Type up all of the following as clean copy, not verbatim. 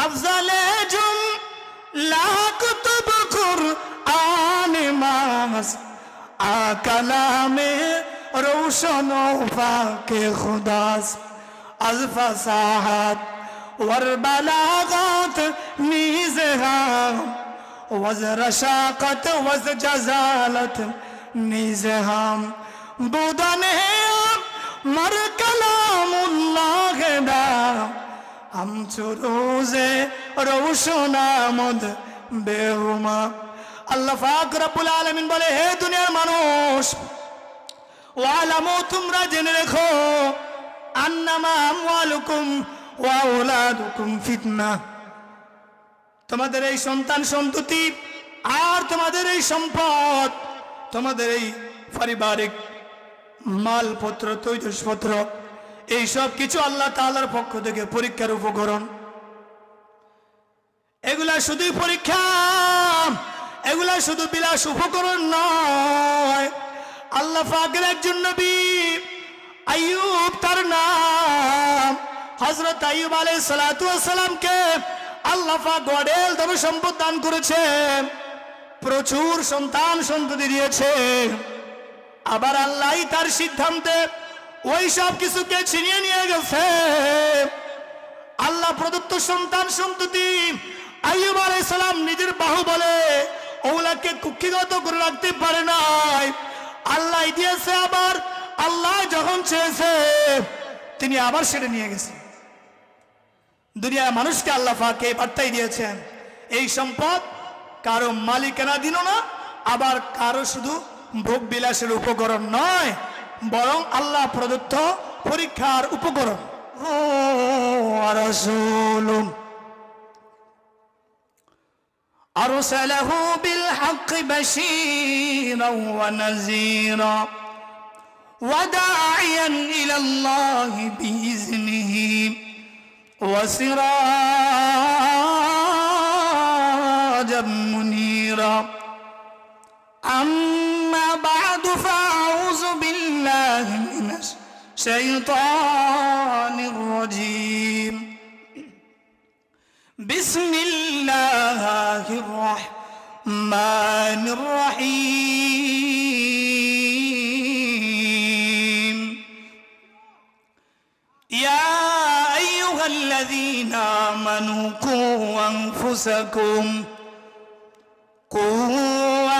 আফজালে zoom লাকুতুব কুরআন মাস আকালামে রোশন পাকে খুদাস আজ ফাসাহাত war বালাগাত নিজহা ওয়াজ রশাকাত ওয়াজ জাজালাত নিজহাম বুদানে মর কালামুল্লাহ দা हम रोजे রৌশনামদ বেহুমা। আল্লাহ পাক রব্বুল আলামিন বলে, হে দুনিয়ার মানুষ, ওয়ালামু, তোমরা জেনে রেখো, আন্নামা আমওয়ালুকুম ওয়া আওলাদুকুম ফিতনা, তোমাদের এই সন্তান সন্ততি আর তোমাদের এই সম্পদ, তোমাদের এই পারিবারিক মালপত্র তৈজসপত্র, এই সব কিছু আল্লাহ তাআলার পক্ষ থেকে পরীক্ষার উপকরণ। এগুলা শুধুই পরীক্ষা, এগুলা শুধু বিলাস উপকরণ নয়। আল্লাহ পাকের একজন নবী আইয়ুব, তার নাম হযরত আইয়ুব আলাইহিস সালাতু ওয়াস সালামকে আল্লাহ পাক অঢেল ধন সম্পদ দান করেছে, প্রচুর সন্তান সন্ততি দিয়েছে। আবার আল্লাহই তার সিদ্ধান্তে ওই সব কিছুকে ছিনিয়ে নিয়ে গেছে। আল্লাহ প্রদত্ত সন্তান সন্ততি আইয়ুব আলাইহিস সালাম নিজের বাহুবলে ওগুলাকে কুক্ষিগত করে রাখতে পারে নাই, আল্লাহ দিয়েছে। আবার আল্লাহ যখন চেয়েছে তিনি আবার সেটা নিয়ে গেছেন। দুনিয়ার মানুষকে আল্লাহ পাক এই বার্তাই দিয়েছেন, এই সম্পদ কারো মালিকানাধীন না, আবার কারো শুধু ভোগ বিলাসের উপকরণ নয়, বরং আল্লাহ প্রদত্ত পরীক্ষার উপকরণ। ও রাসূলুন আরসালাহু বিল হক বাশীরাও ওয়া নাযীরা ওয়া দাঈয়ান ইলাল্লাহি বিইজনিহি ওয়া সিরাজাম মুনীরা। আম্মা বা'দু ফাআউযু বিল্লাহি মিনাশ শাইতানির রাজীম। বিসমিল্লাহির রাহমানির রহিম। ইয়া আইয়ুহাল্লাযীনা আমানু কু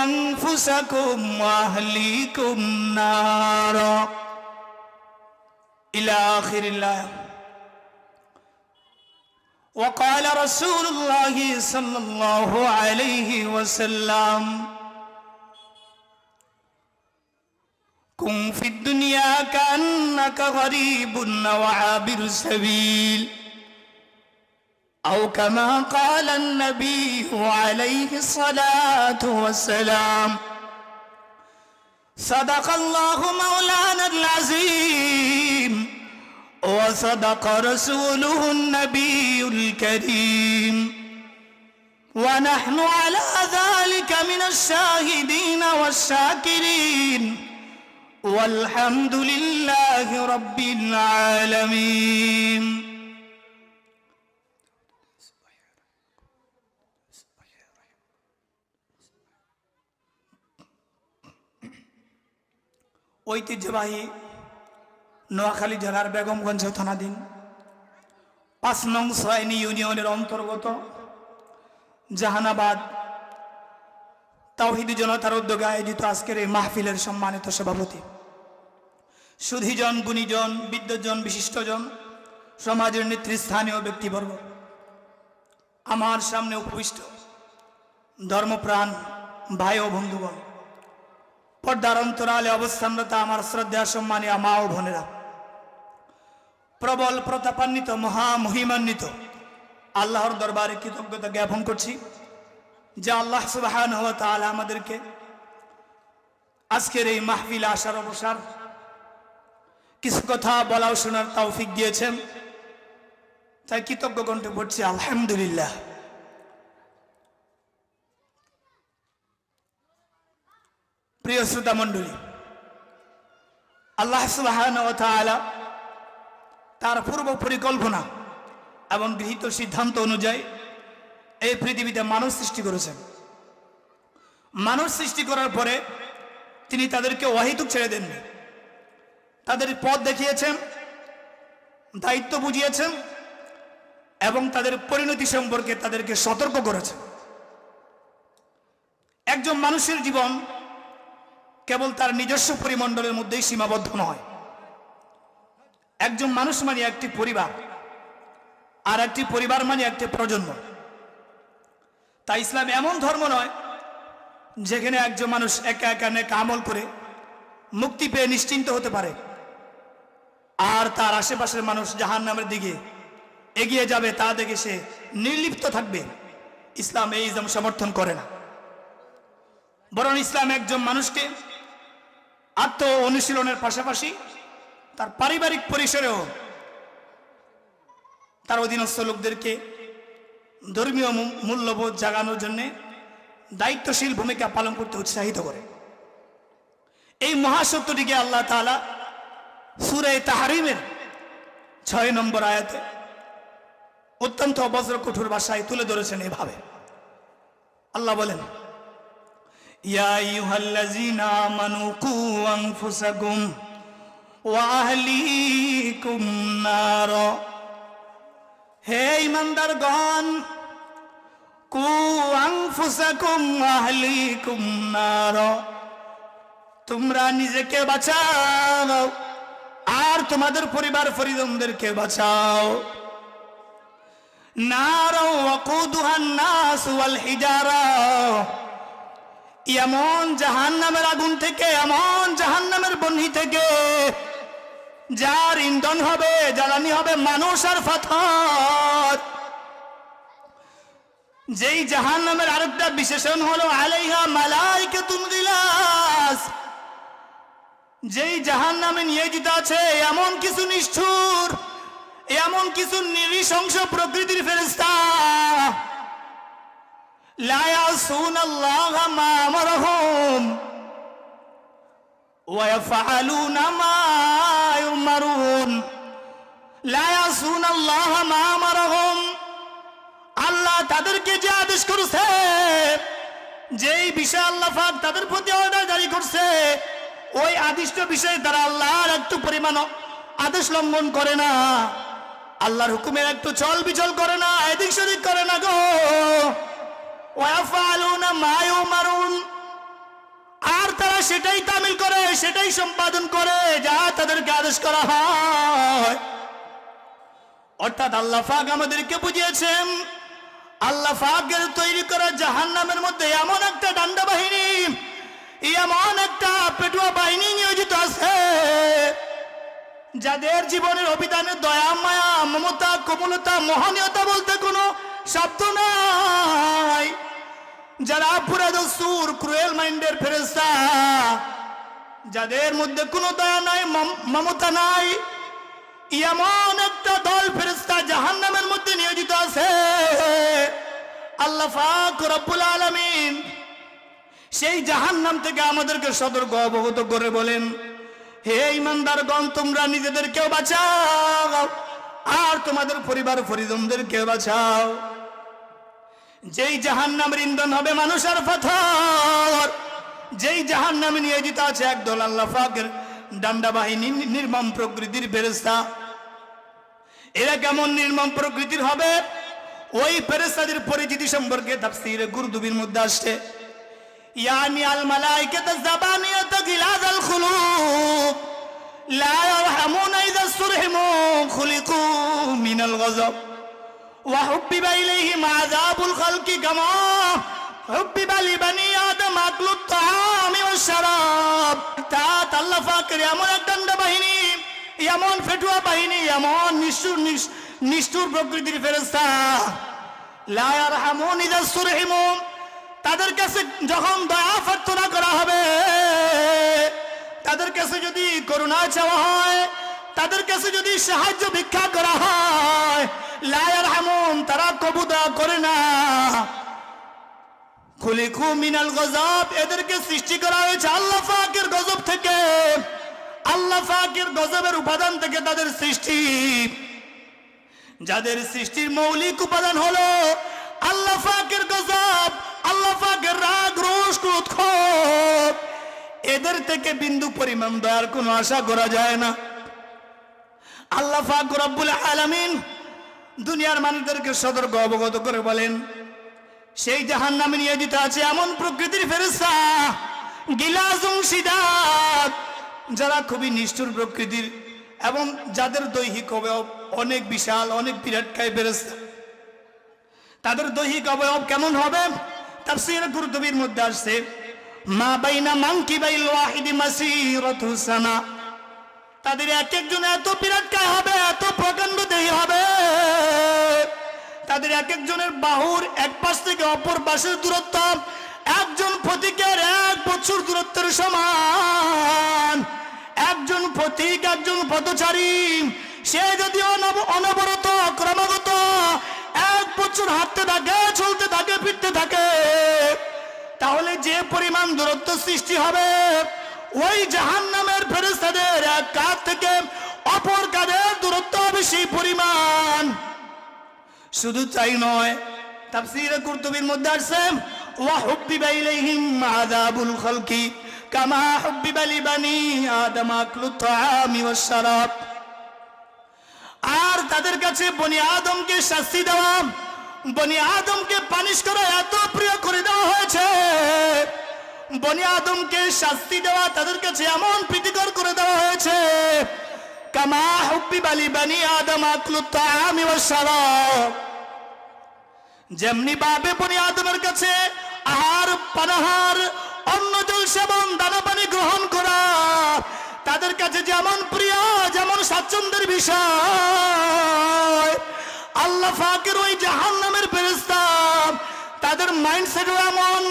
আনফুসাকুম ওয়া আহলিকুম নারা ইলা আখিরিল আয়াত। وقال رسول الله صلى الله عليه وسلم كن في الدنيا كأنك غريب أو عابر سبيل أو كما قال النبي عليه الصلاة والسلام صدق الله مولانا العظيم وصدق رسوله النبي الكريم ونحن على ذلك من الشاهدين والشاكرين والحمد لله رب العالمين. ঐতিহ্যবাহী নোয়াখালী জেলার বেগমগঞ্জ থানাধীন ৫ নং সয়নি ইউনিয়নের অন্তর্গত জাহানাবাদ তাওহীদি জনতার উদ্যোগে আয়োজিত আজকের এই মাহফিলের সম্মানিত সভাপতি, সুধীজন, গুণীজন, বিদ্বজন, বিশিষ্টজন, সমাজের নেতৃস্থানীয় ব্যক্তিবর্গ, আমার সামনে উপবিষ্ট ধর্মপ্রাণ ভাই ও বন্ধুগণ, পর্দার অন্তরালে অবস্থানরত আমার শ্রদ্ধা সম্মানীয় মা ও বোনেরা, প্রবল প্রতাপান্বিত মহামহিমান্বিত আল্লাহর দরবারে কৃতজ্ঞতা জ্ঞাপন করছি যে আল্লাহ সুবহানাহু ওয়া তাআলা আমাদেরকে আজকের এই মাহফিলে আসার অবসর, কিছু কথা বলা ও শোনার তৌফিক দিয়েছেন, তাই কৃতজ্ঞ কণ্ঠে পড়ছি আলহামদুলিল্লাহ। প্রিয় শ্রোতা মণ্ডলী, আল্লাহ সুবহানাহু ওয়া তাআলা তার পূর্ব পরিকল্পনা এবং গৃহীত সিদ্ধান্ত অনুযায়ী এই পৃথিবীতে মানুষ সৃষ্টি করেছেন। মানুষ সৃষ্টি করার পরে তিনি তাদেরকে অহেতুক ছেড়ে দেননি, তাদের পথ দেখিয়েছেন, দায়িত্ব বুঝিয়েছেন এবং তাদের পরিণতি সম্পর্কে তাদেরকে সতর্ক করেছেন। একজন মানুষের জীবন কেবল তার নিজস্ব পরিমণ্ডলের মধ্যেই সীমাবদ্ধ নয়। একজন মানুষ মানে একটি পরিবার, আর একটি পরিবার মানে একটি প্রজন্ম। তাই ইসলাম এমন ধর্ম নয় যেখানে একজন মানুষ একা একা নেক আমল করে মুক্তি পেয়ে নিশ্চিন্ত হতে পারে আর তার আশেপাশের মানুষ জাহান্নামের দিকে এগিয়ে যাবে তা দেখে সে নির্লিপ্ত থাকবে। ইসলাম এই ইসলাম সমর্থন করে না, বরং ইসলাম একজন মানুষকে আত্ম অনুশীলনের পাশাপাশি তার পারিবারিক পরিসরেও তার অধীনস্থ লোকদেরকে ধর্মীয় মূল্যবোধ জাগানোর জন্য দায়িত্বশীল ভূমিকা পালন করতে উৎসাহিত করে। এই মহাসত্যটিকে আল্লাহ তাআলা সূরা তাহরিমের 6 নম্বর আয়াতে অত্যন্ত বজ্র কঠোর ভাষায় তুলে ধরেছেন এভাবে। আল্লাহ বলেন, ইয়া আইয়ুহাল্লাযীনা আমানু কু আনফুসাকুম ওয়া আহলিকুম নার। হে ঈমানদারগণ, কু আনফুসাকুম ওয়া আহলিকুম নার, তোমরা নিজেকে বাঁচাও আর তোমাদের পরিবার পরিজনদেরকে বাঁচাও। নার ওয়াকুদুহান নাস ওয়াল হিজারা, এমন জাহান্নামের আগুন থেকে, এমন জাহান্নামের বহ্নি থেকে যার ইন্ধন হবে, জ্বালানি হবে মানুষ আর পাথর। যেই জাহান্নামের আরেকটা বিশেষণ হলো আলাইহা মালাইকাতুন গিলাস, যেই জাহান্নামে নিয়োজিত আছে এমন কিছু নিষ্ঠুর, এমন কিছু নৃশংস প্রকৃতির ফেরেশতা, লা ইয়াসুনাল্লাহা মা আমারহুম ওয়া ইয়াফআলুনা মা ইউমারুন। লা ইয়াসুনাল্লাহা মা আমারহুম, আল্লাহ তাদেরকে যে আদেশ করেছে, যেই বিষয় আল্লাহ পাক তাদের প্রতি অর্ডার জারি করছে, ওই আদিষ্ট বিষয়ে তারা আল্লাহর একটু পরিমাণ আদেশ লঙ্ঘন করে না, আল্লাহর হুকুমের একটু চল বিচল করে না, এদিক সেদিক করে না গো। ওয়াফালুনা মা ইউমারুন, আর তারা সেটাই তামিল করে, সেটাই সম্পাদন করে যা তাদেরকে আদেশ করা হয়। অর্থাৎ আল্লাহ পাক আমাদেরকে বুঝিয়েছেন, আল্লাহ পাকের তৈরি করা জাহান্নামের মধ্যে এমন একটা ডান্ডা বাহিনী, এমন একটা পেটুয়া বাহিনী নিয়োজিত আছে যাদের জীবনের অভিধানে দয়া, মায়া, মমতা, কোমলতা, মহনীয়তা বলতে কোনো শব্দ নাই। যারা পুরা দস্তুর ক্রুয়েল মাইন্ডের ফেরেশতা, যাদের মধ্যে কোনো দয়া নাই, মমতা নাই, এমন একটা দল ফেরেশতা জাহান্নামের মধ্যে নিয়োজিত আছে। আল্লাহ পাক রব্বুল আলামিন সেই জাহান্নাম থেকে আমাদেরকে সতর্ক অবগত করে বলেন, হে ঈমানদারগণ, তোমরা নিজেদেরকেও বাঁচাও আর তোমাদের পরিবার পরিজনদেরকেও বাঁচাও। যেই জাহান্নামের ইন্ধন হবে মানুষ আর পাথর, যেই জাহান্নামে নিয়োজিত আছে একদল আল্লাহ পাকের ডান্ডা বাহিনী, নির্মম প্রকৃতির ফেরেশতা। এরা কেমন নির্মম প্রকৃতির হবে, ওই ফেরেশতাদের পরিচিতি সম্পর্কে তাফসীরে কুরতুবীর মধ্যে আসছে, ইয়ানি আল মালাইকাতু যাবানিয়াতু গিলাযাল খুলুক লা ইয়ারহামুনা ইযা সুরহিমু খুলিকু মিনাল গযব ওয়া হুব্বিবা ইলাইহিম আযাবুল খালকি কামা হুব্বিবা লিবানি আদম আকলুত তাআমি ওয়াশ শারাব। তাত আল্লাহ পাকের এমন এক ডান্ডা বাহিনী, এমন ফেটুয়া বাহিনী, এমন নিষ্ঠুর প্রকৃতির ফেরেশতা, লা ইয়ারহামুনা ইযা সুরহিমু, তাদের কাছে যখন দয়া প্রার্থনা করা হবে, তাদের কাছে যদি করুণা চাওয়া হয়, তাদের কাছে যদি সাহায্য ভিক্ষা করা হয়, লা ইয়ারহামুন, তারা কবুল করে না। খুলিকু মিনাল গযব, এদেরকে সৃষ্টি করা হয়েছে আল্লাহ পাকের গজব থেকে, আল্লাহ পাকের গজবের উপাদান থেকে তাদের সৃষ্টি। যাদের সৃষ্টির মৌলিক উপাদান হলো আল্লাহ পাকের গজব, আল্লাহ পাকের রাগ, রোষ, ক্রোধ, ক্ষোভ, এদের থেকে বিন্দু পরিমাণ দয়ার কোনো আশা করা যায় না। আল্লাহ পাক রব্বুল আলামিন দুনিয়ার মানুষদেরকে সতর্ক অবগত করে বলেন, সেই জাহান্নামে নিয়োজিত আছে এমন প্রকৃতির ফেরেশতা গিলাজুম শিদাদ, যারা খুবই নিষ্ঠুর প্রকৃতির এবং যাদের দৈহিক অবয়ব অনেক বিশাল, অনেক বিরাটকায় ফেরেশতা। তাদের দৈহিক অবয়ব কেমন হবে? তাফসীর কুরতুবীর মধ্যে আসছে, মা বাইনা মানকিবাইল ওয়াহিদি মাসিরাতু সানা। তাদের এক একজন এত বিরাটকায় হবে, এত প্রকাণ্ড দেহী হবে, তাদের এক একজনের বাহুর এক পাশ থেকে অপর পাশের দূরত্ব একজন পথিকের 1 বছর দূরত্বের সমান। একজন পথিক, একজন পথচারী, সে যদি অনবরত ক্রমাগত 1 বছর হাঁটতে থাকে, চলতে থাকে, ফিরতে থাকে, তাহলে যে পরিমাণ দূরত্ব সৃষ্টি হবে, ওই জাহান্নামের ফেরেশতাদের এক কাঁধ থেকে অপর কাঁধের দূরত্ব হবে সেই পরিমাণ। শুধু তাই নয়, তাফসীরে কুরতুবীর মধ্যে আসছে, ওয়া হুব্বিবা ইলাইহিম আযাবুল খালকি কামা হুব্বিবা লিবানি আদম আকলুত তাআমি ওয়াস শারাব। আর তাদের কাছে বনি আদমকে শাস্তি দেওয়া, বনি আদমকে পানিশ করা এত প্রিয় করে দেওয়া হয়েছে, বনি আদমকে শাস্তি দেওয়া তাদের কাছে এমন প্রীতিকর করে দেওয়া হয়েছে, কামা হুব্বিবা লিবানি আদম আকলুত তাআমি ওয়াস শারাব। যেমনি ভাবে বনি আদমের কাছে আহার, পানাহার, অন্ন জল সেবন, দানা পানি গ্রহণ করা তাদের কাছে যেমন প্রিয়, যেমন স্বাচ্ছন্দ্যের বিষয়, আল্লাহ পাকের ওই জাহান্নামের ফেরেশতা তাদের মাইন্ডসেট এমন,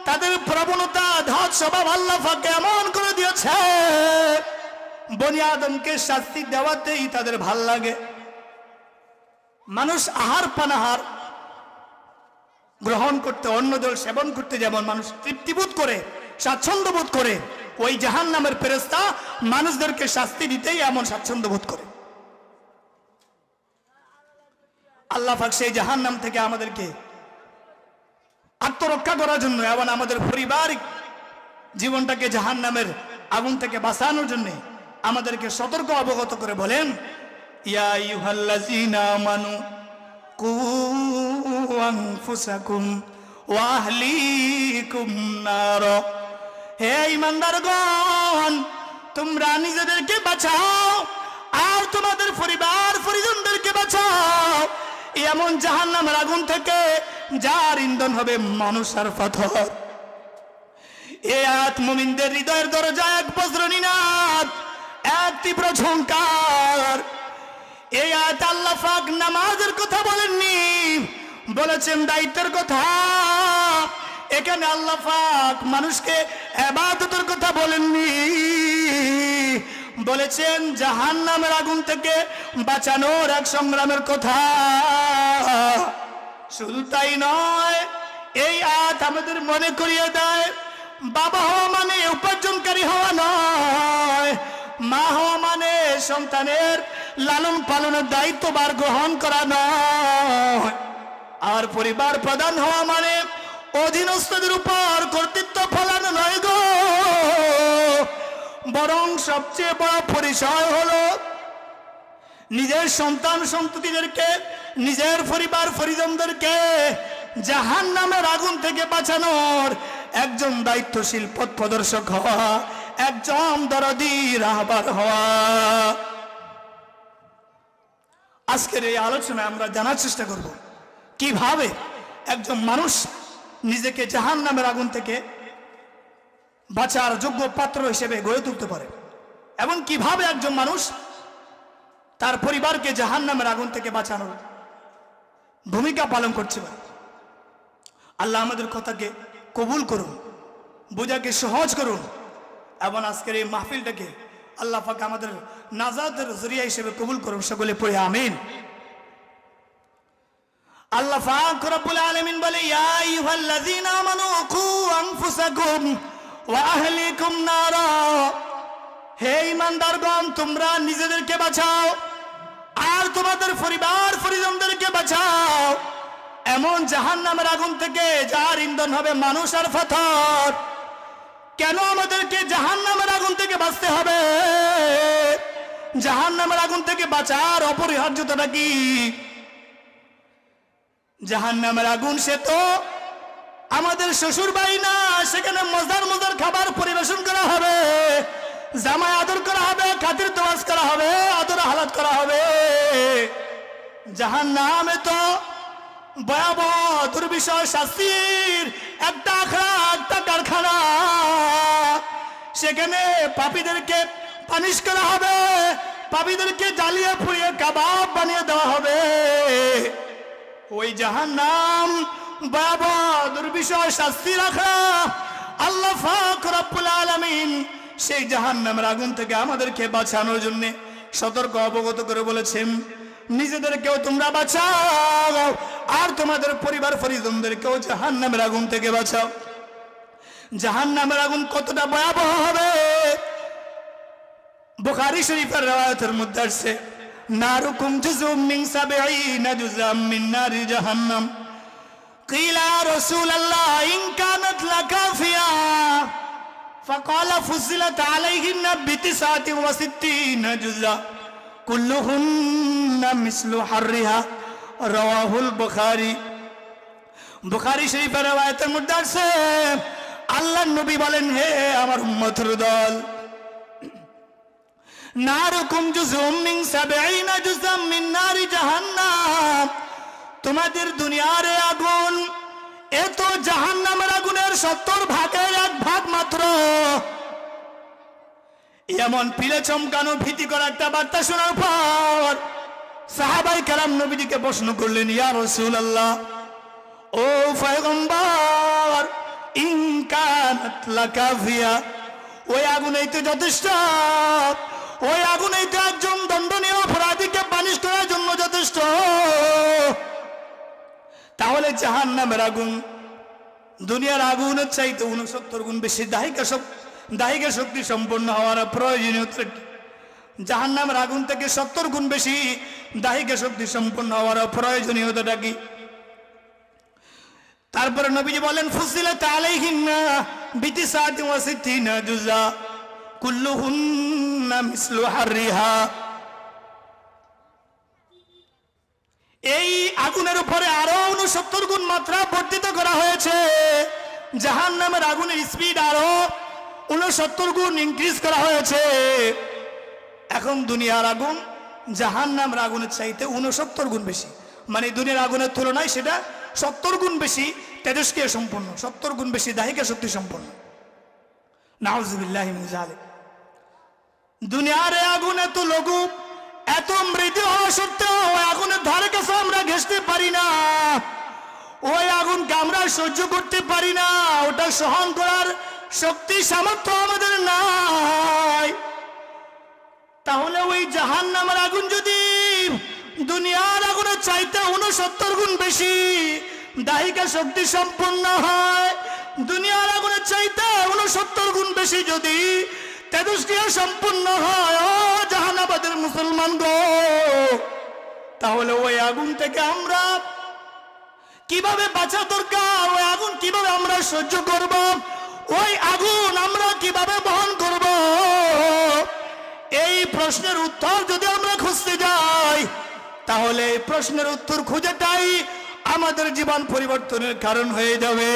তাদের প্রবণতা, ধাত স্বভাব আল্লাহ পাক এমন করে দিয়েছে, বনি আদমকে শাস্তি দেওয়াতেই তাদের ভাল লাগে। মানুষ আহার পানাহার গ্রহণ করতে, অন্ন জল সেবন করতে যেমন মানুষ তৃপ্তিবোধ করে, স্বাচ্ছন্দ্য বোধ করে, ওই জাহান্নামের ফেরেশতা মানুষদেরকে শাস্তি দিতেই এমন স্বাচ্ছন্দ্য বোধ করে। আল্লাহ পাক সেই জাহান্নাম থেকে আমাদেরকে আত্মরক্ষা করার জন্য এবং আমাদের পারিবারিক জীবনটাকে জাহান্নামের আগুন থেকে বাঁচানোর জন্য আমাদেরকে সতর্ক অবগত করে বলেন, ইয়া আইয়ুহাল্লাযীনা আমানু কু আনফুসাকুম ওয়া আহলিকুম নার। হে ঈমানদারগণ, তোমরা নিজেদেরকে বাঁচাও আর তোমাদের পরিবার পরিজনদেরকে বাঁচাও এমন জাহান্নামের আগুন থেকে, যার ইন্ধন হবে মানুষ আর পাথর। এই আয়াত মুমিনদের হৃদয়ের দরজায় এক বজ্রনিনাদ, এক তীব্র ঝংকার। এই আয়াত আল্লাহ পাক নামাজের কথা বলেননি, বলেছেন দায়িত্বের কথা। এখানে আল্লাহ পাক মানুষকে ইবাদতের কথা বলেননি, বলেছেন জাহান্নামের আগুন থেকে বাঁচানোর এক সংগ্রামের কথা। শুধু তাই নয়, এই আয়াত আমাদের মনে করিয়ে দেয়, বাবা হওয়া মানে উপার্জনকারী হওয়া নয়, মা হওয়া মানে সন্তানের লালন পালনের দায়িত্বভার গ্রহণ করা নয়, আর পরিবার প্রধান হওয়া মানে অধীনস্থদের উপর কর্তৃত্ব ফলানো নয় গো, বরং সবচেয়ে বড় পরিচয় হলো নিজের সন্তান সন্ততিদেরকে, নিজের পরিবার পরিজনদেরকে জাহান্নামের আগুন থেকে বাঁচানোর একজন দায়িত্বশীল পথ প্রদর্শক হওয়া, একজন দরদী রাহবার হওয়া। আজকের এই আলোচনায় আমরা জানার চেষ্টা করব কিভাবে একজন মানুষ নিজেকে জাহান্নামের আগুন থেকে বাঁচার যোগ্য পাত্র হিসেবে গড়ে তুলতে পারে এবং কিভাবে একজন মানুষ তার পরিবারকে জাহান্নামের আগুন থেকে বাঁচানোর ভূমিকা পালন করছে। আল্লাহ আমাদের কথাকে কবুল করুন, বোঝাকে সহজ করুন এবং আজকের এই মাহফিলটাকে আল্লাহ পাক আমাদের নাজাতের জরিয়া হিসেবে কবুল করুন। সকলে পড়ে আমিন। আল্লাহ পাক রব্বুল আলামিন বলে, ইয়া আইয়ুহাল্লাযীনা আমানু কু আনফুসাকুম ওয়া আহলিকুম নারা। হে ঈমানদারগণ, তোমরা নিজেদেরকে বাঁচাও আর তোমাদের পরিবার পরিজনদেরকে বাঁচাও এমন জাহান্নামের আগুন থেকে যার ইন্ধন হবে মানুষ আর পাথর। কেন আমাদেরকে জাহান্নামের আগুন থেকে বাঁচতে হবে? জাহান্নামের আগুন থেকে বাঁচার অপরিহার্যতা কি? জাহান্নামের আগুন সে তো আমাদের শ্বশুর বাড়ি না, সেখানে মজার মজার খাবার পরিবেশন করা হবে, জামাই আদর করা হবে, খাতির তোয়াজ করা হবে, আদর হালাত করা হবে। জাহান্নামে তো ভয়াবহ দুর্বিষহ শাস্তির একটা আখড়া, একটা কারখানা। সেখানে পাপীদেরকে পানিশ করা হবে, পাপীদেরকে জ্বালিয়ে পুড়িয়ে কাবাব বানিয়ে দেওয়া হবে। ওই জাহান্নাম ভয়াবহ দুর্বিষহ শাস্তির আখড়া। আল্লাহ পাক রব্বুল আলামিন সেই জাহান্নামের আগুন থেকে আমাদেরকে বাঁচানোর জন্য সতর্ক অবগত করে বলেছেন, নিজেদেরকেও তোমরা বাঁচাও আর তোমাদের পরিবার পরিজনদেরকেও জাহান্নামের আগুন থেকে বাঁচাও। জাহান্নামের আগুন কতটা ভয়াবহ হবে বুখারী শরীফের riwayতের মধ্যে আছে, নারুকুম জুজুম মিন 70 জুজাম মিন নারি জাহান্নাম। কিলা ইয়া রাসূলুল্লাহ ইন কানাত লাকাফিয়া ফাকালা ফুজিলাত আলাইহিন্না ব69 জুজা কুল্লুহুন্না মিসলু হাররিহা। রাওয়াহুল বুখারী। বুখারী শরীফের riwayতের মধ্যে আছে, আল্লাহর নবী বলেন, হে আমার উম্মতের দল, নারুকুম জুজুম মিন 70 জুজাম মিন নারি জাহান্নাম। তোমাদের দুনিয়ার আগুন এত জাহান্নামের আগুনের 70 ভাগের 1 ভাগ মাত্র। এমন পিলে চমকানো ভীতিকর একটা বার্তা শোনার পর সাহাবায়ে কেরাম নবীজিকে প্রশ্ন করলেন, ইয়া রাসূলুল্লাহ, ও পয়গম্বর, ইন কানাত লাকাফিয়া, ওই আগুনেই তো যথেষ্ট, ওই আগুনেই তো একজন দণ্ডনীয় অপরাধীকে পানিশ করার জন্য যথেষ্ট। তাহলে জাহান্নামের আগুন দুনিয়ার আগুনের চাইতে 69 গুণ বেশি দাহিকা শক্তি সম্পন্ন হওয়ার প্রয়োজনীয়তা কি? জাহান্নামের আগুন থেকে 70 গুণ বেশি দাহিকা শক্তি সম্পন্ন হওয়ার প্রয়োজনীয়তাটা কি? তারপরে নবীজি বলেন, ফুসিলাত আলাইহিন্না ব69 জুজা কুল্লুহুন্না মিসলু হাররিহা। এই আগুনের উপরে আরো 69 গুণ মাত্রা বর্ধিত করা হয়েছে। জাহান্নামের আগুনের স্পিড আরো 69 গুণ ইনক্রিজ করা হয়েছে। এখন দুনিয়ার আগুন জাহান্নামের আগুনের চাইতে 69 গুণ বেশি, মানে দুনিয়ার আগুনের তুলনায় সেটা 70 গুণ বেশি তেজস্ক্রিয় সম্পন্ন, 70 গুণ বেশি দাহিকা শক্তি সম্পন্ন। নাউজুবিল্লাহি মিন যালিক। দুনিয়ার আগুন এত লঘু, এত মৃদু হওয়া সত্ত্বেও ওই আগুনের ধারে কাছে আমরা ঘেঁষতে পারি না, ওই আগুনকে আমরা সহ্য করতে পারি না, ওটা সহন করার শক্তি সামর্থ্য আমাদের নাই। তাহলে ওই জাহান্নামের আগুন যদি দুনিয়ার আগুনের চাইতে 69 গুণ বেশি দাহিকা শক্তি সম্পন্ন হয়, দুনিয়ার আগুনের চাইতে 69 গুণ বেশি যদি তেজস্ক্রিয় সম্পূর্ণ হয়, ও জাহানাবাদের মুসলমান গো, তাহলে ওই আগুন থেকে আমরা কিভাবে বাঁচা দরকার, ওই আগুন কিভাবে আমরা সহ্য করব, ওই আগুন আমরা কিভাবে বহন করব, এই প্রশ্নের উত্তর যদি আমরা খুঁজতে যাই, তাহলে এই প্রশ্নের উত্তর খুঁজেটাই আমাদের জীবন পরিবর্তনের কারণ হয়ে যাবে।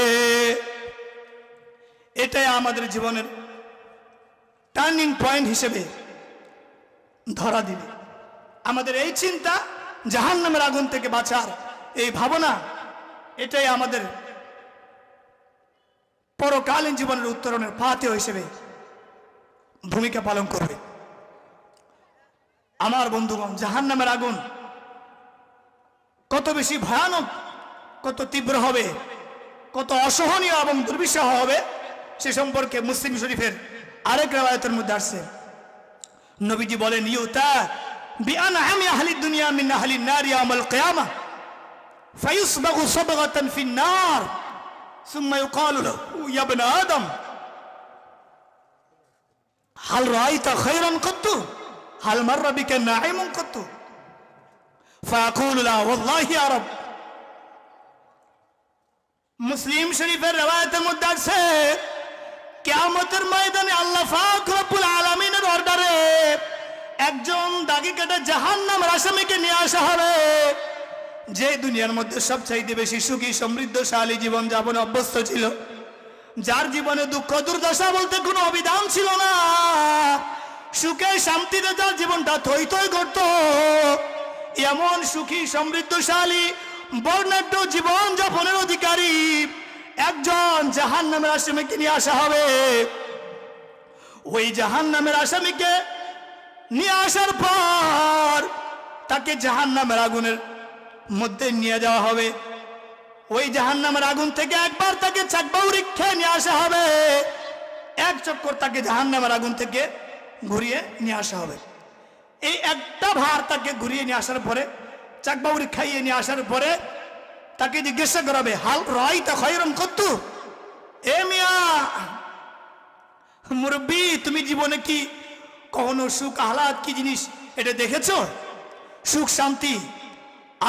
এটাই আমাদের জীবনের টার্নিং পয়েন্ট হিসেবে ধরা দিবে। আমাদের এই চিন্তা, জাহান্নামের আগুন থেকে বাঁচার এই ভাবনা, এটাই আমাদের পরকালীন জীবনের উত্তরণের পাথেয় হিসেবে ভূমিকা পালন করবে। আমার বন্ধুগণ, জাহান্নামের আগুন কত বেশি ভয়ানক, কত তীব্র হবে, কত অসহনীয় এবং দুর্বিষহ হবে, সে সম্পর্কে মুসলিম শরীফের আরেক riwayতের মধ্যে আসছে। নবীজি বলেন, ইউতা বিআনআমি আহলিদ দুনিয়া মিন আহলিন নার ইয়াউমাল কিয়ামাহ ফায়ুসবাগু সাবগাতান ফিন নার সুম্মা ইউকালু লাহু ইয়া ইবনা আদম হাল রাআইতা খায়রান কাত্তু হাল মাররা বিকা নাঈমুন কাত্তু। ফাকুলু লা ওয়াল্লাহি ইয়া রাব। মুসলিম শরীফের রওয়ায়াতের মধ্যে আছে কিয়ামতের ময়দানে আল্লাহ পাক রব্বুল আলামিনের অর্ডারে একজন দাগি কাটা জাহান্নামের আসামিকে নিয়ে আসা হবে, যে দুনিয়ার মধ্যে সবচাইতে বেশি সুখী সমৃদ্ধশালী জীবন যাপনে অভ্যস্ত ছিল, যার জীবনে দুঃখ দুর্দশা বলতে কোনো অবিধান ছিল না, সুখে শান্তিতে যার জীবনটা থই থই করত, এমন সুখী সমৃদ্ধশালী বর্ণাঢ্য জীবন যাপনের অধিকারী একজন জাহান্নামের আসামিকে নিয়ে আসা হবে। ওই জাহান্নামের আসামিকে নিয়ে আসার পর তাকে জাহান্নামের আগুনের মধ্যে নিয়ে যাওয়া হবে। ওই জাহান্নামের আগুন থেকে একবার তাকে চাকবাউরি খেয়ে নিয়ে আসা হবে, এক চক্কর তাকে জাহান্নামের আগুন থেকে ঘুরিয়ে নিয়ে আসা হবে। এই একটা ভার তাকে ঘুরিয়ে নিয়ে আসার পরে, চাকবাউরি খাইয়ে নিয়ে আসার পরে তাকে জিজ্ঞাসা করাবে, হাল রাইতা খায়রান কত্তু, এ মিয়া মুরব্বী, তুমি জীবনে কি কখনো সুখ আহ্লাদ কি জিনিস এটা দেখেছো? সুখ শান্তি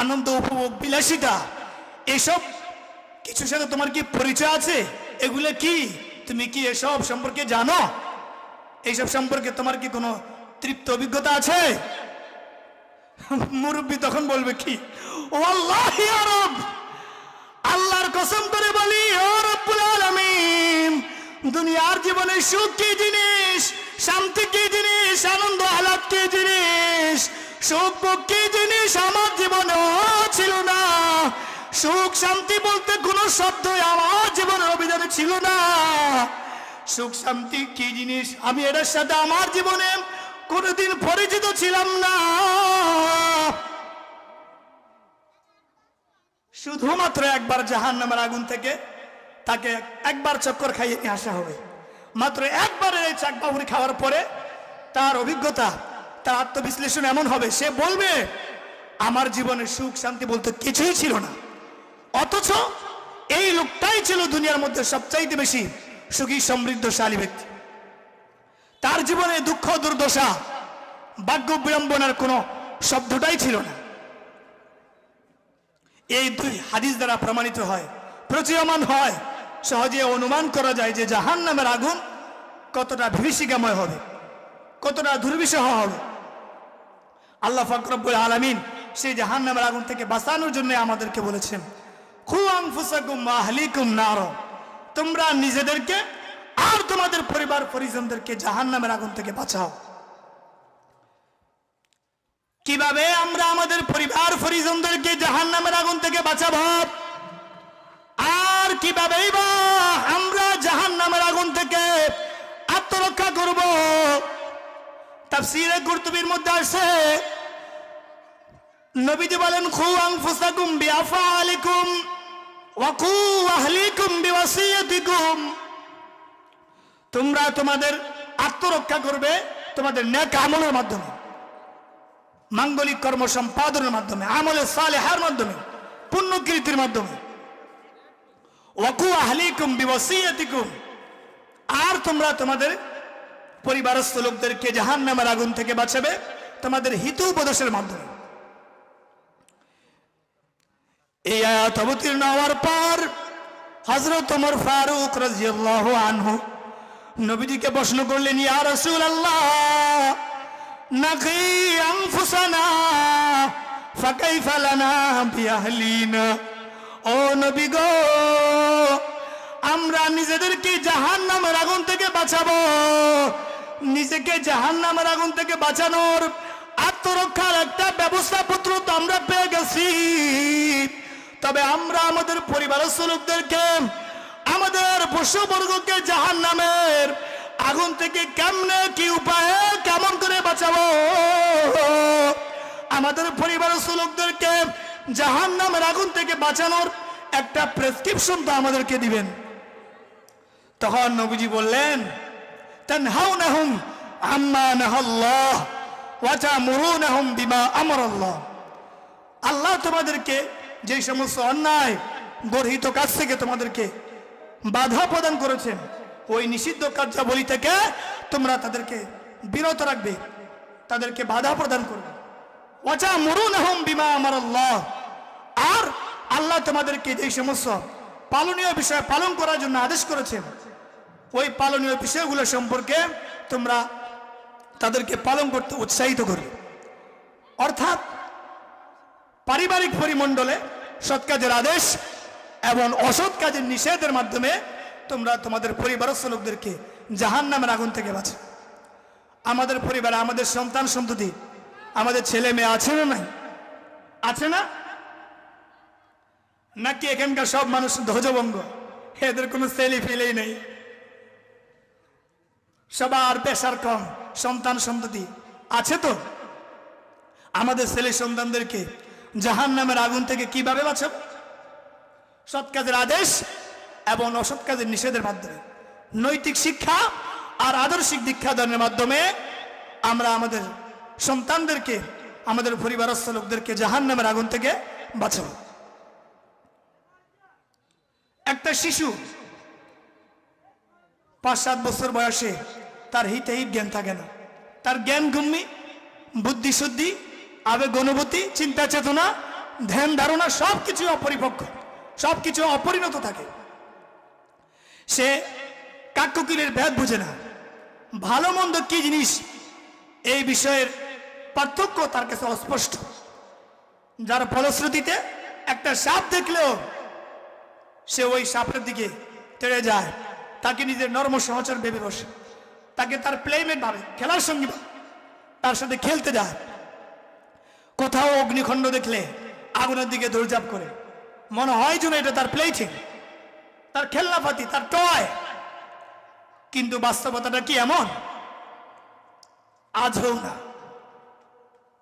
আনন্দ উপভোগ বিলাসিতা এসব কিছুর সাথে তোমার কি পরিচয় আছে? এগুলো কি তুমি কি এসব সম্পর্কে জানো? এইসব সম্পর্কে তোমার কি কোনো তৃপ্ত অভিজ্ঞতা আছে? মুরব্বী তখন বলবে কি, ওয়াল্লাহি ইয়া রাব, আল্লাহর কসম করে বলি ও রব্বুল আলামিন, দুনিয়ার জীবনে সুখ কি জিনিস, শান্তি কি জিনিস, আনন্দ আহ্লাদ কি জিনিস, সুখ ভোগ কি জিনিস আমার জীবনে ছিল না। সুখ শান্তি বলতে কোনো শব্দ আমার জীবনের অভিধানে ছিল না। সুখ শান্তি কি জিনিস আমি এটার সাথে আমার জীবনে কোনোদিন পরিচিত ছিলাম না। শুধুমাত্র একবার জাহান্নামের আগুন থেকে তাকে একবার চক্কর খাইয়ে নিয়ে আসা হবে। মাত্র একবারের এই চাকবাউরি খাওয়ার পরে তার অভিজ্ঞতা, তার আত্মবিশ্লেষণ এমন হবে, সে বলবে আমার জীবনে সুখ শান্তি বলতে কিছুই ছিল না। অথচ এই লোকটাই ছিল দুনিয়ার মধ্যে সবচাইতে বেশি সুখী সমৃদ্ধশালী ব্যক্তি। তার জীবনে দুঃখ দুর্দশা ভাগ্য বিড়ম্বনার কোনো শব্দটাই ছিল না। এই দুই হাদিস দ্বারা প্রমাণিত হয়, প্রতীয়মান হয়, সহজে অনুমান করা যায় যে জাহান্নামের আগুন কতটা বিভীষিকাময় হবে, কতটা দুর্বিষহ হবে। আল্লাহ পাক রব্বুল আলামিন সেই জাহান্নামের আগুন থেকে বাঁচানোর জন্য আমাদেরকে বলেছেন, খু আনফুসাকুম ওয়া আহলিকুম নার, তোমরা নিজেদেরকে আর তোমাদের পরিবার পরিজনদেরকে জাহান্নামের আগুন থেকে বাঁচাও। কিভাবে আমরা আমাদের পরিবার পরিজনদেরকে জাহান্নামের আগুন থেকে বাঁচাবো, আর কিভাবেই বা আমরা জাহান্নামের আগুন থেকে আত্মরক্ষা করব? তাফসীরে কুরতুবীর মধ্যে আছে, নবীজি বলেন, খু আনফুসাকুম বিআফআলিকুম ওয়া খু আহলিকুম বিওয়াসিয়াতিকুম, তোমরা তোমাদের আত্মরক্ষা করবে তোমাদের নেক আমলের মাধ্যমে, মাঙ্গলিক কর্ম সম্পাদনের মাধ্যমে, আমলে সালেহার মাধ্যমে, পুণ্যকীর্তির মাধ্যমে। ওয়া খু আহলিকুম বিওয়াসিয়াতিকুম, আর তোমরা তোমাদের পরিবারস্থ লোকদেরকে জাহান্নামের আগুন থেকে বাঁচাবে তোমাদের হিতোপদেশের মাধ্যমে। এই আয়াত অবতীর্ণ হওয়ার পর হযরত ওমর ফারুক রাদিয়াল্লাহু আনহু নবীজিকে প্রশ্ন করলেন, ইয়া রাসূলুল্লাহ, নাকি আনফুসানা ফাকাইফা লানা বিআহলিনা, ও নবী গো, আমরা নিজেদেরকে জাহান্নামের আগুন থেকে বাঁচাবো, নিজেকে জাহান্নামের আগুন থেকে বাঁচানোর আত্মরক্ষার একটা ব্যবস্থাপত্র তো আমরা পেয়ে গেছি, তবে আমরা আমাদের পরিবারের লোকদেরকে, আমাদের পশুবর্গকে জাহান্নামের আগুন থেকে কেমনে, কি উপায়ে, কেমন করে বাঁচাবো? আমাদের পরিবারের লোকদেরকে জাহান্নামের আগুন থেকে বাঁচানোর একটা প্রেসক্রিপশন তো আমাদেরকে দিবেন। তখন নবীজি বললেন, তানহাউনাহুম আম্মা নাহাল্লাহ ওয়া তা'মুরুনাহুম বিমা আমারাল্লাহ, আল্লাহ তোমাদেরকে যে সমস্ত অন্যায় গর্হিত কাজ থেকে তোমাদেরকে বাধা প্রদান করেছেন, ওই নিষিদ্ধ কার্যাবলী থেকে তোমরা তাদেরকে বিরত রাখবে, তাদেরকে বাধা প্রদান করবে। ওয়াতা'মুরুনাহুম বিমা আমারাল্লাহ, আর আল্লাহ তোমাদেরকে যে সমস্ত পালনীয় বিষয় পালন করার জন্য আদেশ করেছেন ওই পালনীয় বিষয়গুলো সম্পর্কে তোমরা তাদেরকে পালন করতে উৎসাহিত করবে। অর্থাৎ পারিবারিক পরিমণ্ডলে সৎ কাজের আদেশ এবং অসৎ কাজের নিষেধের মাধ্যমে তোমরা তোমাদের পরিবারস্থ লোকদেরকে জাহান্নামের আগুন থেকে বাঁচাও। আমাদের পরিবারে আমাদের সন্তান সন্ততি, আমাদের ছেলে মেয়ে আছে না নাই? আছে না? নাকি এখানকার সব মানুষ ধ্বজভঙ্গ, এদের কোনো ছেলে ফেলেই নেই, সবার পেশার কম, সন্তান সন্ততি আছে? তো আমাদের ছেলে সন্তানদেরকে জাহান্নামের আগুন থেকে কিভাবে বাঁচাবো? সৎ কাজের আদেশ এবং অসৎ কাজের নিষেধের মাধ্যমে, নৈতিক শিক্ষা আর আদর্শিক দীক্ষা দানের মাধ্যমে আমরা আমাদের সন্তানদেরকে, আমাদের পরিবারস্থ লোকদেরকে জাহান্নামের আগুন থেকে বাঁচাবো। একটা শিশু 5-7 বছর বয়সে তার হিতাহিত জ্ঞান থাকে না, তার জ্ঞান গুম্মি, বুদ্ধি শুদ্ধি, আবেগ অনুভূতি, চিন্তা চেতনা, ধ্যান ধারণা সবকিছু অপরিপক্ক, সবকিছু অপরিণত থাকে। সে কাককুকিলের ভেদ বুঝে না, ভালো মন্দ কি জিনিস এই বিষয়ের পার্থক্য তার কাছে অস্পষ্ট, যার ফলশ্রুতিতে একটা সাপ দেখলেও সে ওই সাপের দিকে তেড়ে যায়, তাকে নিজের নর্ম সহচর ভেবে বসে, তাকে তার প্লেমেট ভাবে, খেলার সঙ্গী ভাবে, তার সাথে খেলতে যায়। কোথাও অগ্নিখণ্ড দেখলে আগুনের দিকে দৌড়ঝাঁপ করে, মনে হয় যেন এটা তার প্লেথিং, তার খেলনাপাতি, তার টয়। কিন্তু বাস্তবতাটা কি এমন? আজও না।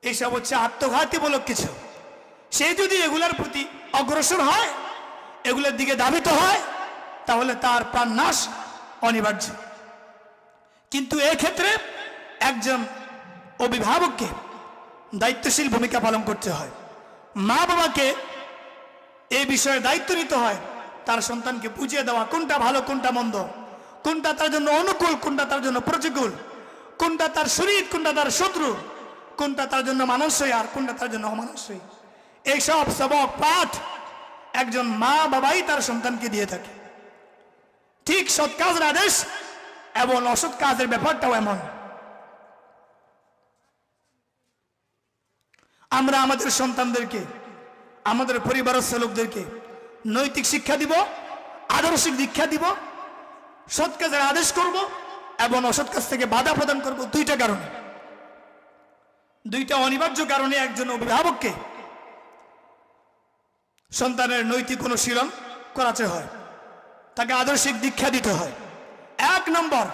এইসব হচ্ছে আত্মঘাতীমূলক কিছু। সে যদি এগুলোর প্রতি অগ্রসর হয়, এগুলোর দিকে ধাবিত হয়, তাহলে তার প্রাণ নাশ অনিবার্য। কিন্তু এক্ষেত্রে একজন অভিভাবককে দায়িত্বশীল ভূমিকা পালন করতে হয়। মা বাবাকে এই বিষয়ে দায়িত্ব নিতে হয়, তার সন্তানকে বুঝিয়ে দেওয়া কোনটা ভালো, কোনটা মন্দ, কোনটা তার জন্য অনুকূল, কোনটা তার জন্য প্রতিকূল, কোনটা তার শরীর, কোনটা তার শত্রু, কোনটা তার জন্য মানানসই আর কোনটা তার জন্য অমানানসই। এইসব সবক পাঠ একজন মা বাবাই তার সন্তানকে দিয়ে থাকে। ঠিক সৎ কাজের আদেশ এবং অসৎ কাজের ব্যাপারটাও এমন। আমরা আমাদের সন্তানদেরকে, আমাদের পরিবারস্থ লোকদেরকে নৈতিক শিক্ষা দিব, আদর্শিক দীক্ষা দিব, সৎ কাজের আদেশ করব এবং অসৎ কাজ থেকে বাধা প্রদান করব। দুইটা কারণে, দুইটা অনিবার্য কারণে একজন অভিভাবককে সন্তানের নৈতিক অনুশীলন করাতে হয়, তাকে আদর্শিক দীক্ষা দিতে হয়। 1 নম্বর,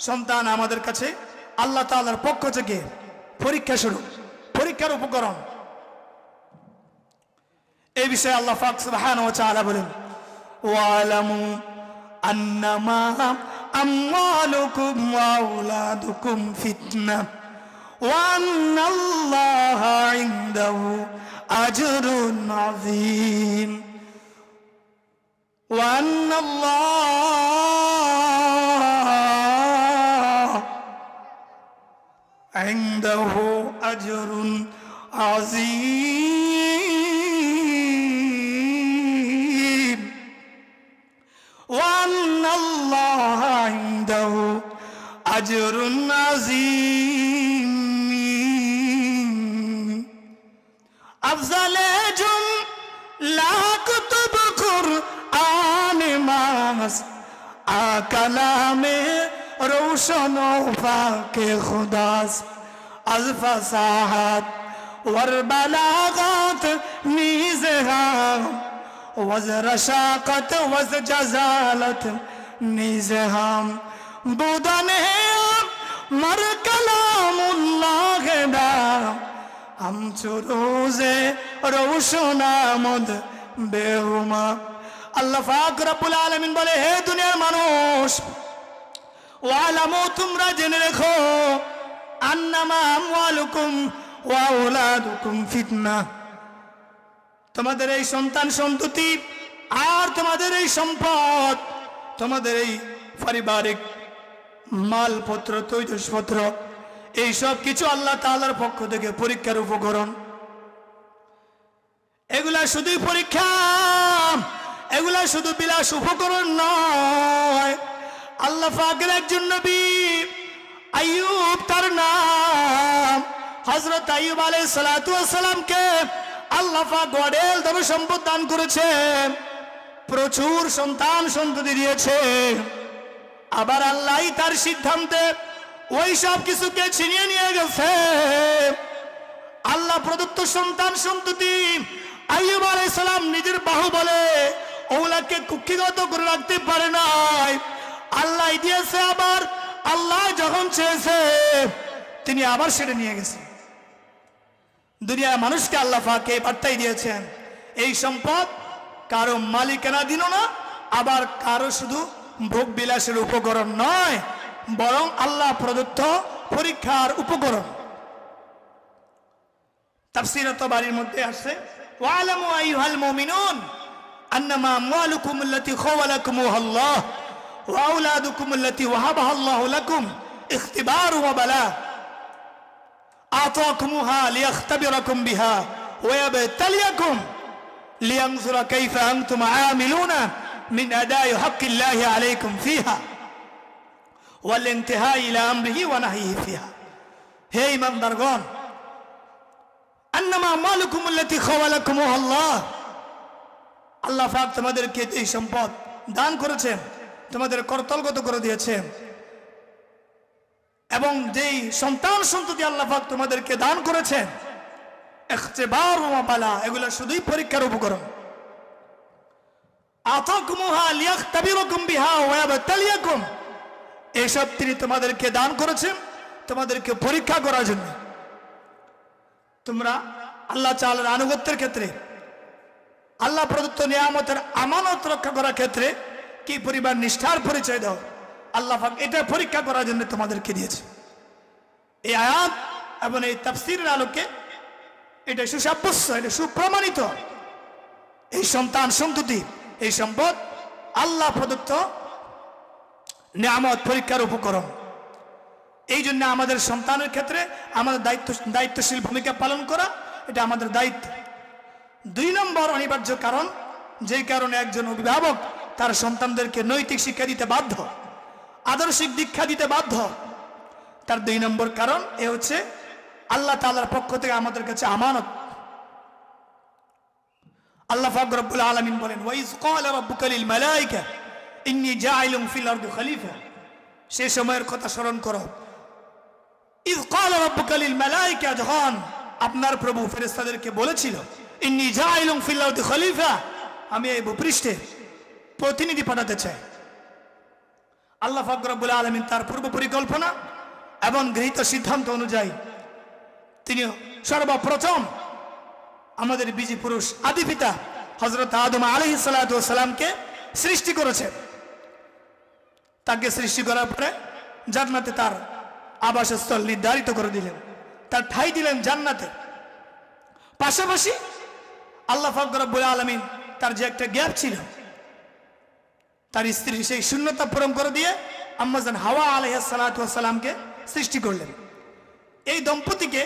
সন্তান আমাদের কাছে আল্লাহ তাআলার পক্ষ থেকে পরীক্ষা স্বরূপ, পরীক্ষার উপকরণ। এই বিষয়ে আল্লাহ পাক সুবহানাহু ওয়া তাআলা বলেন, ওয়ালামু আন্নামা আমওয়ালুকুম ওয়া আওলাদুকুম ফিতনাহ ওয়া আন্নাল্লাহা ইনদাহু আজরুন আযীম ওয়া আন্নাল্লাহা ইনদাহু আজরুন আযীম ওয়া আন্নাল্লাহা ইনদাহু আজরুন আযীম। अफजल जुमला कुतुब कुरआन मास आ कलामे रोशन फाके खुदास अज फसाहत वर बलागत नीज़हा वज रशाकत वज जजालत नीज़हा बुदने मर कलामुल्लाह दा हम रोजे रोशनामद बेहुमा। আল্লাহ পাক রব্বুল আলামিন বলে, হে দুনিয়ার মানুষ, ওয়ালামু, তোমরা জেনে রেখো, আন্নামা আমওয়ালুকুম ওয়া আওলাদুকুম ফিতনাহ, তোমাদের এই সন্তান সন্ততি আর তোমাদের এই সম্পদ, তোমাদের এই পারিবারিক মালপত্র তৈজসপত্র, এই সব কিছু আল্লাহ তাআলার পক্ষ থেকে পরীক্ষার উপকরণ। এগুলা শুধুই পরীক্ষা, এগুলা শুধু বিলাস উপকরণ নয়। আল্লাহ পাকের একজন নবী আইয়ুব, তার নাম হযরত আইয়ুব আলাইহিস সালাতু ওয়াস সালামকে আল্লাহ পাক অঢেল ধন সম্পদ দান করেছে, প্রচুর সন্তান সন্ততি দিয়েছে। আবার আল্লাহই তার সিদ্ধান্তে ওই সব কিছুকে ছিনিয়ে নিয়ে গেছে। আল্লাহ প্রদত্ত সন্তান সন্ততি আইয়ুব আলাইহিস সালাম নিজের বাহুবলে ওগুলাকে কুক্ষিগত করে রাখতে পারে নাই, আল্লাহ দিয়েছে। আবার আল্লাহ যখন চেয়েছে তিনি আবার সেটা নিয়ে গেছেন। দুনিয়ার মানুষকে আল্লাহ পাক এই বার্তাই দিয়েছেন, এই সম্পদ কারো মালিকানাধীন না, আবার কারো শুধু ভোগ বিলাসের উপকরণ নয়, বরং আল্লাহ প্রদত্ত পরীক্ষার উপকরণ। তাফসীর তাবারীর মধ্যে আসছে, ওয়ালামু আইয়ুহাল মুমিনুন আন্নামা আমওয়ালুকুম আল্লাতী খাওয়ালাকুমুল্লাহ ওয়া আওলাদুকুম আল্লাতী ওয়াহাবাহাল্লাহু লাকুম ইখতিবারু ওয়া বালা আতাকুমুহা লিয়াখতাবিরাকুম বিহা ওয়া ইয়াবতালিয়াকুম লিয়ানজুরা কাইফা আনতুম আমিলুনা মিন আদাই হাক্কিল্লাহি আলাইকুম ফিহা ওয়াল ইনতিহা ইলা আমরিহি ওয়া নাহয়িহি ফিহা। হে ঈমানদারগণ, আন্নামা আমওয়ালুকুম আল্লাতী খাওয়ালাকুমুল্লাহ, আল্লাহ পাক তোমাদেরকে এই সম্পদ দান করেছেন, তোমাদের করতলগত করে দিয়েছেন, এবং যেই সন্তান সন্ততি আল্লাহ পাক তোমাদেরকে দান করেছেন, ইখতিবার ওয়া বালা, এগুলো শুধুই পরীক্ষার উপকরণ। আতাকুমুহা লিয়াখতাবিরাকুম বিহা ওয়া ইয়াবতালিয়াকুম, এসব তিনি তোমাদেরকে দান করেছেন তোমাদেরকে পরীক্ষা করার জন্য। তোমরা আল্লাহ তাআলার আনুগত্যের ক্ষেত্রে, আল্লাহ প্রদত্ত নিয়ামতের আমানত রক্ষা করার ক্ষেত্রে কি পরিমাণ নিষ্ঠার পরিচয় দাও, আল্লাহ পাক এটা পরীক্ষা করার জন্য তোমাদেরকে দিয়েছে। এই আয়াত এবং এই তাফসীরের আলোকে এটা সুসাব্যস্ত, এটা সুপ্রমাণিত। এই সন্তান সন্ততি, এই সম্পদ আল্লাহ প্রদত্ত নিয়ামত, পরীক্ষার উপকরণ। এই জন্য আমাদের সন্তানের ক্ষেত্রে আমাদের দায়িত্বশীল ভূমিকা পালন করা, এটা আমাদের দায়িত্ব। 2 নম্বর অনিবার্য কারণ, যেই কারণে একজন অভিভাবক তার সন্তানদেরকে নৈতিক শিক্ষা দিতে বাধ্য, আদর্শিক দীক্ষা দিতে বাধ্য, তার 2 নম্বর কারণ এ হচ্ছে আল্লাহ তাআলার পক্ষ থেকে আমাদের কাছে আমানত। আল্লাহ পাক রব্বুল আলামিন বলেন, ওয়াইজ ক্বালা রাব্বুকা লিল মালায়েকা ইন্নী জাইলুন ফিল আরদি খলিফা। সেই সময়ের কথা স্মরণ করো। ইয ক্বালা রাব্বুকা লিল মালায়েকা, যখন আপনার প্রভু ফেরেশতাদেরকে বলেছিল, ইন্নী জাইলুন ফিল আরদি খলিফা, আমি এই ভূপৃষ্ঠে প্রতিনিধি পাঠাতে চাই। আল্লাহ পাক রব্বুল আলামিন তার পূর্ব পরিকল্পনা এবং গৃহীত সিদ্ধান্ত অনুযায়ী তিনি সর্বপ্রথম আমাদের বীজি পুরুষ আদি পিতা হযরত আদম আলাইহিস সালাতু ওয়াস সালামকে সৃষ্টি করেছেন। তাকে সৃষ্টি করার পরে জান্নাতে তার আবাসস্থল নির্ধারিত করে দিলেন, তার ঠাঁই দিলেন জান্নাতে। পাশাপাশি আল্লাহ পাক রব্বুল আলামিন তার যে একটা গ্যাপ ছিল, তার স্ত্রী সেই শূন্যতা পূরণ করে দিয়ে আম্মাজান হাওয়া আলাইহিস সালাতু ওয়াস সালামকে সৃষ্টি করলেন। এই দম্পতিকে,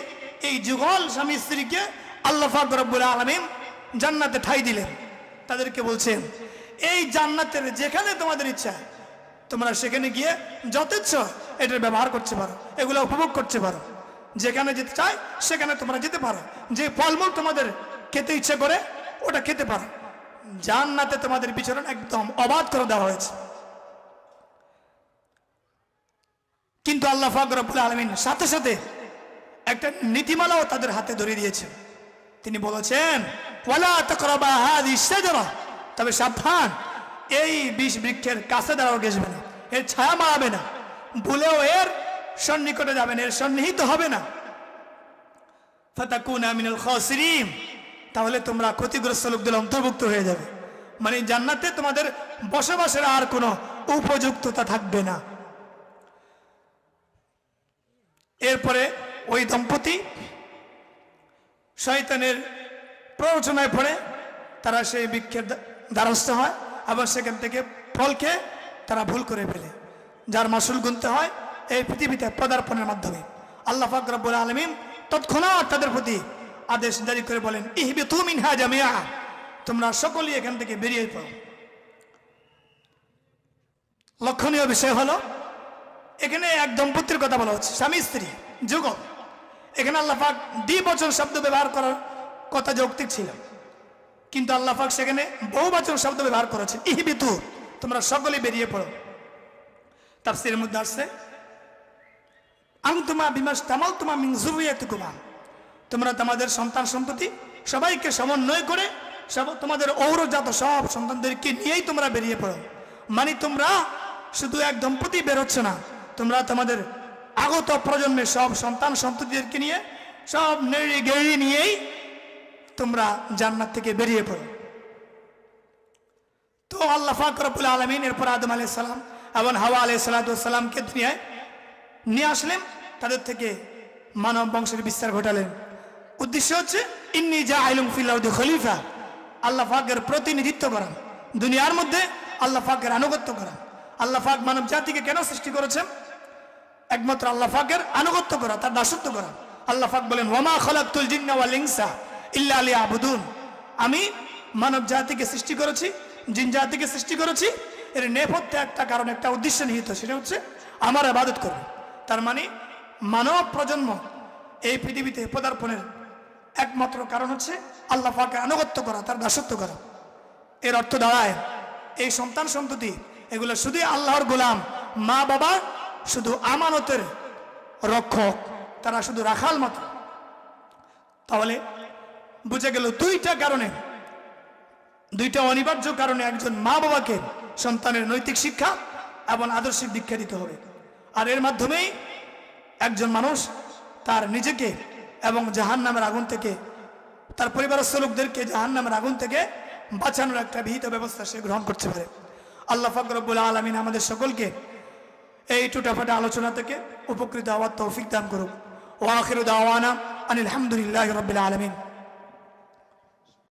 এই যুগল স্বামী স্ত্রীকে আল্লাহ পাক রব্বুল আলামিন জান্নাতে ঠাঁই দিলেন। তাদেরকে বলছেন, এই জান্নাতের যেখানে তোমাদের ইচ্ছা তোমরা সেখানে গিয়ে যথেচ্ছ এটার ব্যবহার করতে পারো, এগুলো উপভোগ করতে পারো। যেখানে যেতে চায় সেখানে তোমরা যেতে পারো, যে ফলমূল তোমাদের খেতে ইচ্ছে করে ওটা খেতে পারো। জান্নাতে তোমাদের বিচরণ একদম অবাধ করে দেওয়া হয়েছে। কিন্তু আল্লাহ পাক রব্বুল আলামিন সাথে সাথে একটা নীতিমালাও তাদের হাতে ধরিয়ে দিয়েছেন। তিনি বলেছেন, ওয়ালা তাকরাবা হাযিহিশ শাজারা, তবে সাবধান, এই বিষ বৃক্ষের কাছে দাঁড়াও গেছবে না, এর ছায়া মারাবে না, ভুলেও এর সন্নিকটে যাবে না, এর সন্নিহিত হবে না। ফাতাকুনা মিনাল খাসিরিন, তাহলে তোমরা ক্ষতিগ্রস্ত লোকদের অন্তর্ভুক্ত হয়ে যাবে। মানে জান্নাতে তোমাদের বসবাসের আর কোনো উপযুক্ততা থাকবে না। এরপরে ওই দম্পতি শয়তানের প্ররোচনায় পড়ে তারা সেই বৃক্ষের দ্বারস্থ হয়, আবার সেখান থেকে ফলকে তারা ভুল করে ফেলে, যার মাসুল গুনতে হয় এই পৃথিবীতে পদার্পণের মাধ্যমে। আল্লাহ পাক রব্বুল আলামিন তৎক্ষণাৎ তাদের প্রতি আদেশ জারি করে বলেন, ইহবিতু মিনহা জামিআ, তোমরা সকলেই এখান থেকে বেরিয়ে পড়ো। লক্ষণীয় বিষয় হলো এখানে এক দম্পতির কথা বলা হচ্ছে, স্বামী স্ত্রী যুগল। এখানে আল্লাহ পাক দ্বিবচন শব্দ ব্যবহার করার কথা যৌক্তিক ছিল, কিন্তু আল্লাহ পাক সেখানে বহুবচন শব্দ ব্যবহার করেছেন, ইহবিতু, তোমরা সকলেই বেরিয়ে পড়ো। তাফসীরের মধ্যে আসছে, আনতুমা বিমাশতামালতুমা মিন যুররিয়াতিকুমা, তোমরা তোমাদের সন্তান সন্ততি সবাইকে সমন্বয় করে তোমাদের ঔরজাত সব সন্তানদেরকে নিয়েই তোমরা বেরিয়ে পড়ো। মানে তোমরা শুধু এক দম্পতি বেরোচ্ছ না, তোমরা তোমাদের আগত প্রজন্মের সব সন্তান সন্ততিদেরকে নিয়ে, সব নেড়ি গেড়ি নিয়েই তোমরা জান্নাত থেকে বেরিয়ে পড়ো। তো আল্লাহ পাক রব্বুল আলামিন এরপর আদম আলাইহিস সালাম এবং হাওয়া আলাইহিস সালামকে দুনিয়ায় নিয়ে আসলেন, তাদের থেকে মানব বংশের বিস্তার ঘটালেন। উদ্দেশ্য হচ্ছে ইন্নী জাআইলুন ফিল আরদি খলিফা, আল্লাহ পাকের প্রতিনিধিত্ব করা, দুনিয়ার মধ্যে আল্লাহ পাকের আনুগত্য করা। আল্লাহ পাক মানব জাতিকে কেন সৃষ্টি করেছেন? একমাত্র আল্লাহ পাকের আনুগত্য করা, তার দাসত্ব করা। আল্লাহ পাক বলেন, ওয়ামা খালাকতুল জিন্না ওয়াল ইনসা ইল্লা লিয়াবুদুন, আমি মানব জাতিকে সৃষ্টি করেছি, জিন জাতিকে সৃষ্টি করেছি, এর নেপথ্যে একটা কারণ, একটা উদ্দেশ্য নিহিত, সেটা হচ্ছে আমার ইবাদত করবে। তার মানে মানব প্রজন্ম এই পৃথিবীতে পদার্পণের একমাত্র কারণ হচ্ছে আল্লাহ পাকের আনুগত্য করা, তার দাসত্ব করা। এর অর্থ দাঁড়ায় এই সন্তান সন্ততি এগুলো শুধুই আল্লাহর গোলাম, মা বাবা শুধু আমানতের রক্ষক, তারা শুধু রাখাল মাত্র। তাহলে বুঝে গেল দুইটা কারণে, দুইটা অনিবার্য কারণে একজন মা বাবাকে সন্তানের নৈতিক শিক্ষা এবং আদর্শিক দীক্ষা দিতে হবে। আর এর মাধ্যমেই একজন মানুষ তার নিজেকে এবং জাহান্নামের আগুন থেকে, তার পরিবারের লোকদেরকে জাহান্নামের আগুন থেকে বাঁচানোর একটা বিহিত ব্যবস্থা সে গ্রহণ করতে পারে। আল্লাহ পাক রব্বুল আলামিন আমাদের সকলকে এই টুটাফাটা আলোচনা থেকে উপকৃত হওয়ার তৌফিক দান করুক। ওয়া আখিরু দাওয়ানা আনিল হামদুলিল্লাহি রাব্বিল আলামিন।